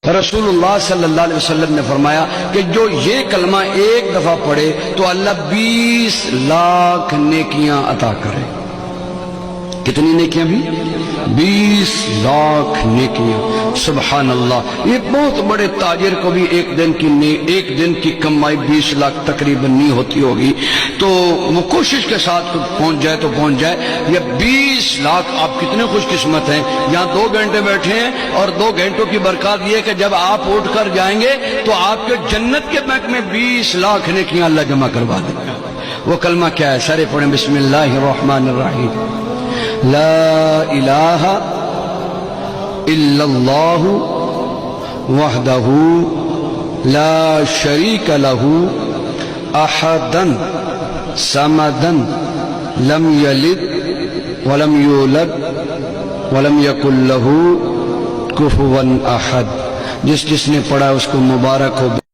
رسول اللہ صلی اللہ علیہ وسلم نے فرمایا کہ جو یہ کلمہ ایک دفعہ پڑھے تو اللہ 20 لاکھ نیکیاں عطا کرے۔ کتنی نیکیاں بھی؟ 20 لاکھ نیکیاں۔ سبحان اللہ، یہ بہت بڑے تاجر کو بھی ایک دن کی کمائی 20 لاکھ تقریباً نہیں ہوتی ہوگی، تو وہ کوشش کے ساتھ پہنچ جائے تو پہنچ جائے۔ یہ 20 لاکھ، آپ کتنے خوش قسمت ہیں، یہاں 2 گھنٹے بیٹھے ہیں اور 2 گھنٹوں کی برکات یہ کہ جب آپ اٹھ کر جائیں گے تو آپ کے جنت کے بینک میں 20 لاکھ نیکیاں اللہ جمع کروا دے گا۔ وہ کلمہ کیا ہے؟ سارے پڑھیں، بسم اللہ الرحمن الرحیم، لا الہ الا اللہ وحدہ لا شریک لہ احدا صمدا لم یلد ولم یولد ولم یکن لہ کفوا احد۔ جس نے پڑھا اس کو مبارک ہو۔